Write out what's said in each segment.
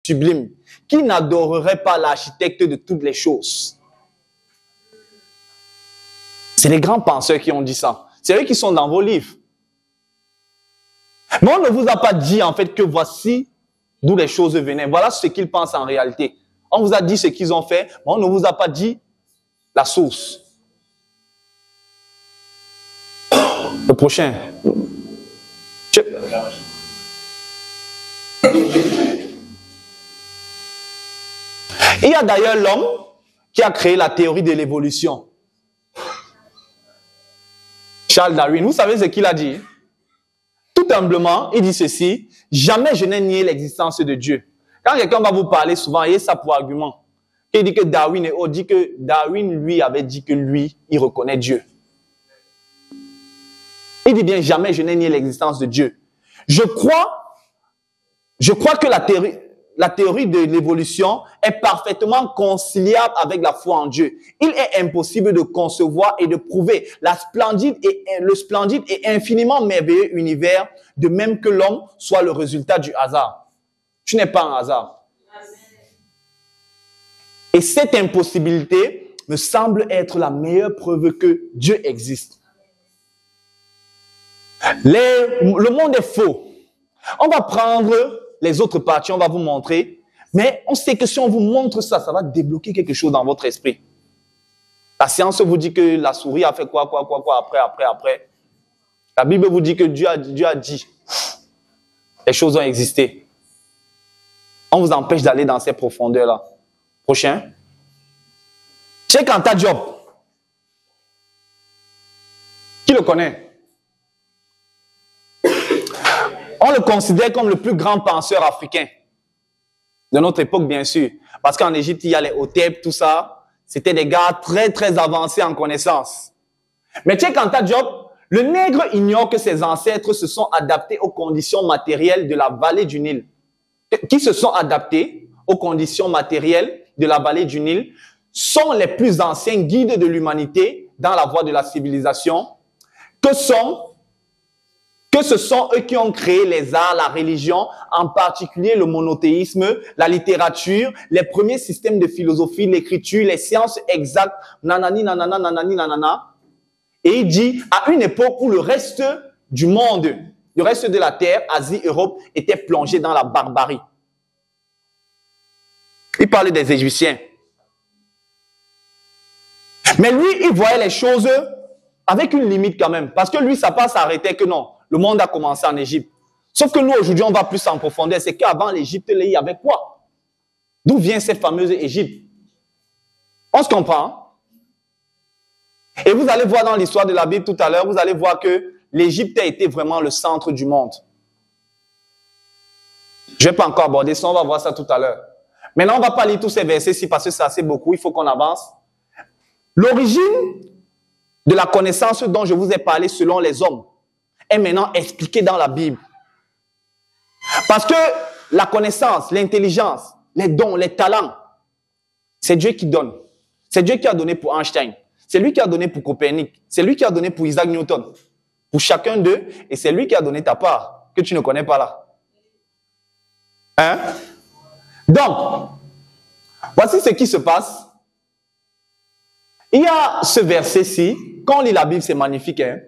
sublime, qui n'adorerait pas l'architecte de toutes les choses? C'est les grands penseurs qui ont dit ça. C'est eux qui sont dans vos livres. Mais on ne vous a pas dit en fait que voici d'où les choses venaient. Voilà ce qu'ils pensent en réalité. On vous a dit ce qu'ils ont fait, mais on ne vous a pas dit la source. Le prochain. Il y a d'ailleurs l'homme qui a créé la théorie de l'évolution. Charles Darwin, vous savez ce qu'il a dit? Tout humblement, il dit ceci: jamais je n'ai nié l'existence de Dieu. Quand quelqu'un va vous parler souvent, ayez ça pour argument. Il dit que Darwin est haut, dit que Darwin, lui, avait dit que lui, il reconnaît Dieu. Il dit bien, jamais je n'ai nié l'existence de Dieu. Je crois que la théorie de l'évolution est parfaitement conciliable avec la foi en Dieu. Il est impossible de concevoir et de prouver le splendide et infiniment merveilleux univers, de même que l'homme soit le résultat du hasard. Tu n'es pas un hasard. Et cette impossibilité me semble être la meilleure preuve que Dieu existe. Le monde est faux. On va prendre les autres parties, on va vous montrer. Mais on sait que si on vous montre ça, ça va débloquer quelque chose dans votre esprit. La science vous dit que la souris a fait quoi, après. La Bible vous dit que Dieu a dit. Les choses ont existé. On vous empêche d'aller dans ces profondeurs-là. Prochain. Cheikh Anta Diop. Qui le connaît? On le considère comme le plus grand penseur africain de notre époque, bien sûr. Parce qu'en Égypte, il y a les Hotep, tout ça. C'était des gars très, très avancés en connaissance. Mais Cheikh Anta Diop, le nègre ignore que ses ancêtres se sont adaptés aux conditions matérielles de la vallée du Nil. Qui se sont adaptés aux conditions matérielles de la vallée du Nil sont les plus anciens guides de l'humanité dans la voie de la civilisation, que ce sont eux qui ont créé les arts, la religion, en particulier le monothéisme, la littérature, les premiers systèmes de philosophie, l'écriture, les sciences exactes, nanani, nanana, nanani, nanana. Et il dit, à une époque où le reste du monde, le reste de la terre, Asie, Europe, était plongé dans la barbarie. Il parlait des Égyptiens. Mais lui, il voyait les choses avec une limite quand même. Parce que lui, ça pas s'arrêter que non. Le monde a commencé en Égypte. Sauf que nous, aujourd'hui, on va plus en profondeur. C'est qu'avant l'Égypte, il y avait quoi? D'où vient cette fameuse Égypte? On se comprend? Et vous allez voir dans l'histoire de la Bible tout à l'heure, vous allez voir que l'Égypte a été vraiment le centre du monde. Je ne vais pas encore aborder ça, on va voir ça tout à l'heure. Maintenant, on ne va pas lire tous ces versets-ci parce que c'est assez beaucoup, il faut qu'on avance. L'origine de la connaissance dont je vous ai parlé selon les hommes est maintenant expliquée dans la Bible. Parce que la connaissance, l'intelligence, les dons, les talents, c'est Dieu qui donne. C'est Dieu qui a donné pour Einstein. C'est lui qui a donné pour Copernic. C'est lui qui a donné pour Isaac Newton. Pour chacun d'eux. Et c'est lui qui a donné ta part, que tu ne connais pas là. Hein? Donc, voici ce qui se passe. Il y a ce verset-ci. Quand on lit la Bible, c'est magnifique. Hein?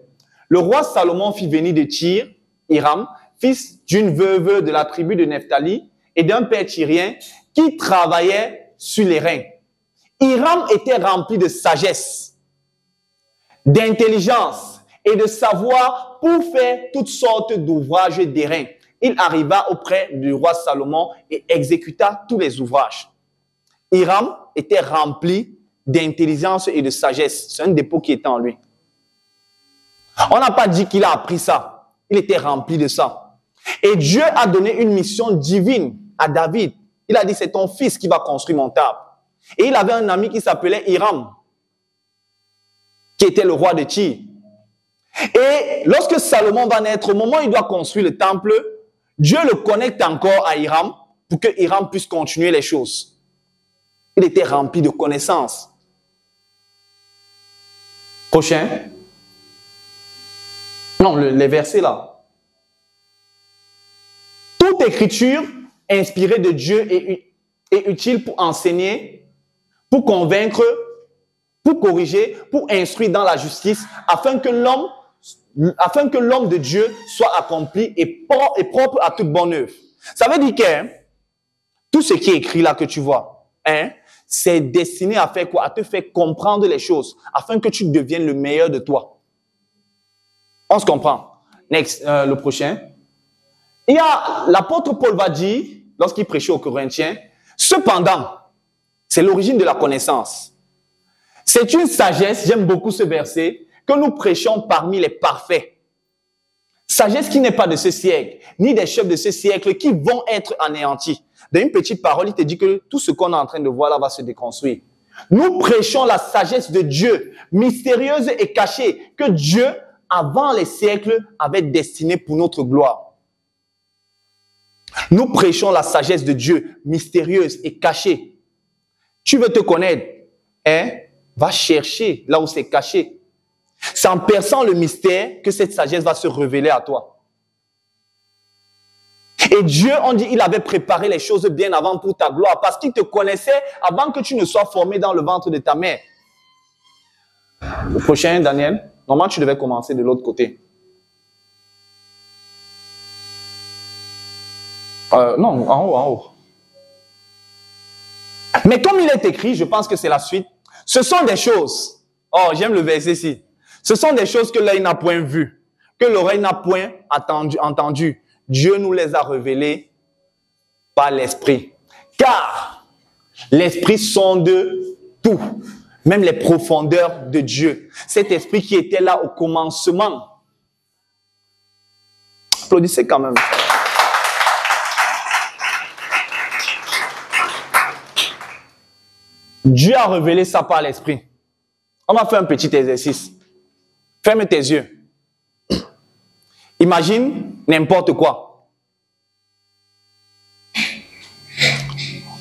Le roi Salomon fit venir de Tyr, Hiram, fils d'une veuve de la tribu de Nephtali et d'un père tyrien qui travaillait sur les reins. Hiram était rempli de sagesse, d'intelligence et de savoir pour faire toutes sortes d'ouvrages d'airain. Il arriva auprès du roi Salomon et exécuta tous les ouvrages. Hiram était rempli d'intelligence et de sagesse. C'est un dépôt qui était en lui. On n'a pas dit qu'il a appris ça. Il était rempli de ça. Et Dieu a donné une mission divine à David. Il a dit, c'est ton fils qui va construire mon temple. Et il avait un ami qui s'appelait Hiram, qui était le roi de Tyr. Et lorsque Salomon va naître, au moment où il doit construire le temple, Dieu le connecte encore à Hiram pour que Hiram puisse continuer les choses. Il était rempli de connaissances. Prochain. Non, les versets là. Toute écriture inspiré de Dieu et utile pour enseigner, pour convaincre, pour corriger, pour instruire dans la justice, afin que l'homme de Dieu soit accompli et propre à toute bonne œuvre. Ça veut dire que tout ce qui est écrit là que tu vois, c'est destiné à faire quoi? À te faire comprendre les choses, afin que tu deviennes le meilleur de toi. On se comprend. Next, le prochain. Il y a l'apôtre Paul va dire, lorsqu'il prêchait aux Corinthiens, cependant, c'est l'origine de la connaissance. C'est une sagesse, j'aime beaucoup ce verset, que nous prêchons parmi les parfaits. Sagesse qui n'est pas de ce siècle, ni des chefs de ce siècle qui vont être anéantis. Dans une petite parole, il te dit que tout ce qu'on est en train de voir là va se déconstruire. Nous prêchons la sagesse de Dieu, mystérieuse et cachée, que Dieu, avant les siècles, avait destinée pour notre gloire. Nous prêchons la sagesse de Dieu, mystérieuse et cachée. Tu veux te connaître, va chercher là où c'est caché. C'est en perçant le mystère que cette sagesse va se révéler à toi. Et Dieu, on dit, il avait préparé les choses bien avant pour ta gloire, parce qu'il te connaissait avant que tu ne sois formé dans le ventre de ta mère. Le prochain, Daniel, normalement tu devais commencer de l'autre côté. Non, en haut. Mais comme il est écrit, je pense que c'est la suite. Ce sont des choses. Oh, j'aime le verset ici. Ce sont des choses que l'œil n'a point vues, que l'oreille n'a point entendues. Dieu nous les a révélées par l'Esprit. Car l'Esprit sonde tout, même les profondeurs de Dieu. Cet Esprit qui était là au commencement. Applaudissez quand même. Dieu a révélé ça par l'Esprit. On va faire un petit exercice. Ferme tes yeux. Imagine n'importe quoi.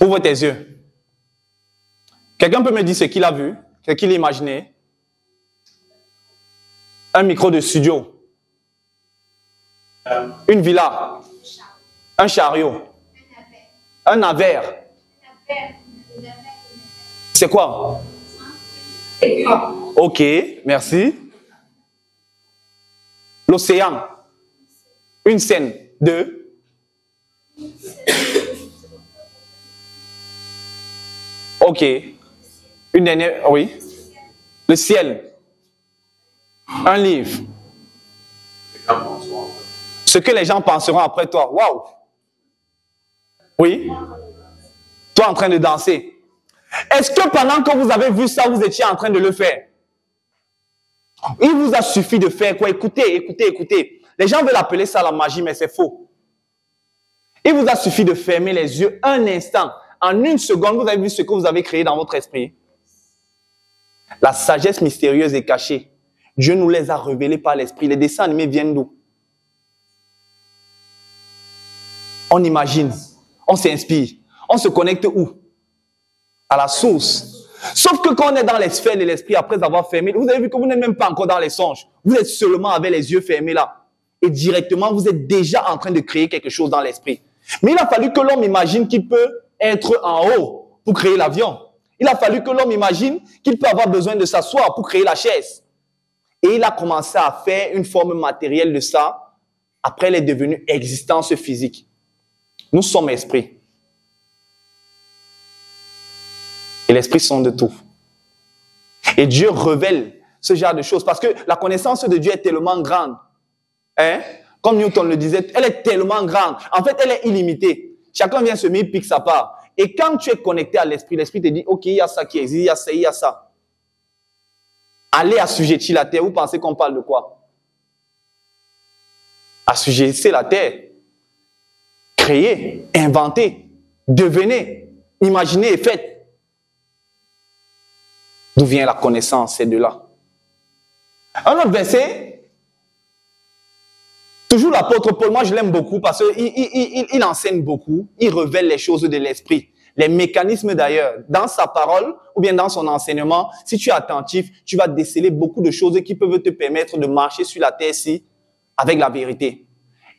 Ouvre tes yeux. Quelqu'un peut me dire ce qu'il a vu, ce qu'il a imaginé? Un micro de studio. Une villa. Un chariot. Un navire. C'est quoi? Ok, merci. L'océan. Une scène. Deux. Ok. Une dernière. Oui. Le ciel. Un livre. Ce que les gens penseront après toi. Waouh. Oui. Toi en train de danser. Est-ce que pendant que vous avez vu ça, vous étiez en train de le faire? Il vous a suffi de faire quoi? Écoutez. Les gens veulent appeler ça la magie, mais c'est faux. Il vous a suffi de fermer les yeux un instant. En une seconde, vous avez vu ce que vous avez créé dans votre esprit. La sagesse mystérieuse est cachée. Dieu nous les a révélés par l'esprit. Les dessins animés viennent d'où? On imagine, on s'inspire, on se connecte où? À la source. Sauf que quand on est dans les sphères de l'esprit, après avoir fermé, vous avez vu que vous n'êtes même pas encore dans les songes. Vous êtes seulement avec les yeux fermés là. Et directement, vous êtes déjà en train de créer quelque chose dans l'esprit. Mais il a fallu que l'homme imagine qu'il peut être en haut pour créer l'avion. Il a fallu que l'homme imagine qu'il peut avoir besoin de s'asseoir pour créer la chaise. Et il a commencé à faire une forme matérielle de ça. Après, elle est devenue existence physique. Nous sommes esprits. Et l'esprit sonde tout. Et Dieu révèle ce genre de choses. Parce que la connaissance de Dieu est tellement grande. Comme Newton le disait, elle est tellement grande. En fait, elle est illimitée. Chacun vient se mettre, pique sa part. Et quand tu es connecté à l'esprit, l'esprit te dit, ok, il y a ça qui existe, il y a ça. Allez assujettir la terre. Vous pensez qu'on parle de quoi? Assujettissez la terre. Créez, inventez, devenez, imaginez et faites. D'où vient la connaissance? C'est de là. Un autre verset, toujours l'apôtre Paul, moi je l'aime beaucoup parce qu'il enseigne beaucoup, il révèle les choses de l'esprit, les mécanismes d'ailleurs. Dans sa parole ou bien dans son enseignement, si tu es attentif, tu vas déceler beaucoup de choses qui peuvent te permettre de marcher sur la terre-ci avec la vérité.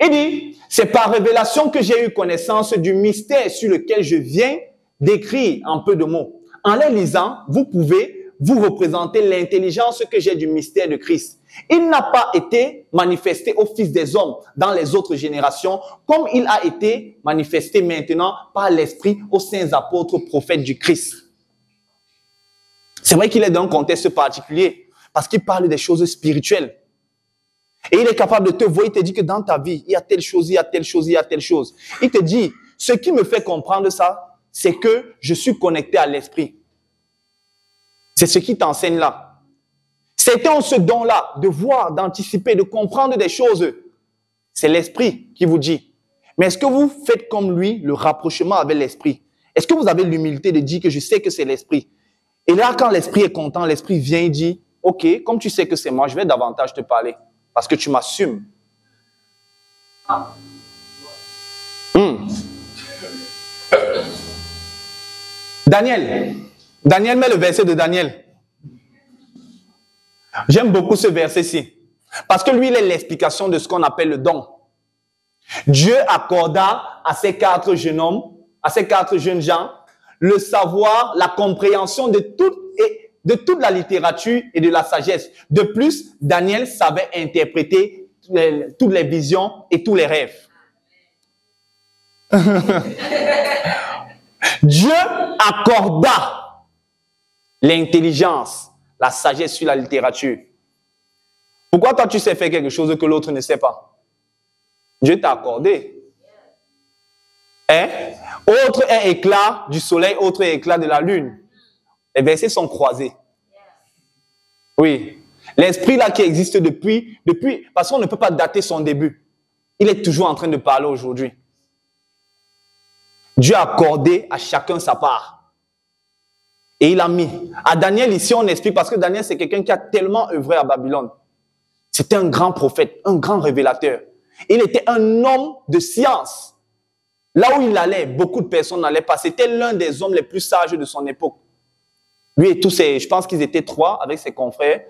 Il dit, c'est par révélation que j'ai eu connaissance du mystère sur lequel je viens d'écrire en peu de mots. En les lisant, vous pouvez vous représenter l'intelligence que j'ai du mystère de Christ. Il n'a pas été manifesté aux fils des hommes dans les autres générations, comme il a été manifesté maintenant par l'Esprit aux saints apôtres prophètes du Christ. C'est vrai qu'il est dans un contexte particulier, parce qu'il parle des choses spirituelles. Et il est capable de te voir, il te dit que dans ta vie, il y a telle chose, il y a telle chose, il y a telle chose. Il te dit, ce qui me fait comprendre ça, c'est que je suis connecté à l'Esprit. C'est ce qui t'enseigne là. C'est en ce don-là, de voir, d'anticiper, de comprendre des choses. C'est l'Esprit qui vous dit. Mais est-ce que vous faites comme lui le rapprochement avec l'Esprit? Est-ce que vous avez l'humilité de dire que je sais que c'est l'Esprit? Et là, quand l'Esprit est content, l'Esprit vient et dit, ok, comme tu sais que c'est moi, je vais davantage te parler. Parce que tu m'assumes. Daniel. Daniel, met le verset de Daniel. J'aime beaucoup ce verset-ci. Parce que lui, il est l'explication de ce qu'on appelle le don. Dieu accorda à ces 4 jeunes hommes, à ces 4 jeunes gens, le savoir, la compréhension de toute la littérature et de la sagesse. De plus, Daniel savait interpréter toutes les visions et tous les rêves. Dieu accorda l'intelligence, la sagesse sur la littérature. Pourquoi toi tu sais faire quelque chose que l'autre ne sait pas? Dieu t'a accordé. Hein? Autre est éclat du soleil, autre est éclat de la lune. Les versets sont croisés. Oui. L'esprit là qui existe depuis, parce qu'on ne peut pas dater son début. Il est toujours en train de parler aujourd'hui. Dieu a accordé à chacun sa part. Et il a mis. À Daniel ici, on explique, parce que Daniel c'est quelqu'un qui a tellement œuvré à Babylone. C'était un grand prophète, un grand révélateur. Il était un homme de science. Là où il allait, beaucoup de personnes n'allaient pas. C'était l'un des hommes les plus sages de son époque. Lui et tous ses, je pense qu'ils étaient 3 avec ses confrères.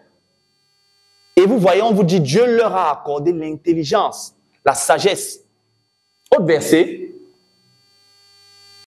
Et vous voyez, on vous dit, Dieu leur a accordé l'intelligence, la sagesse. Autre verset.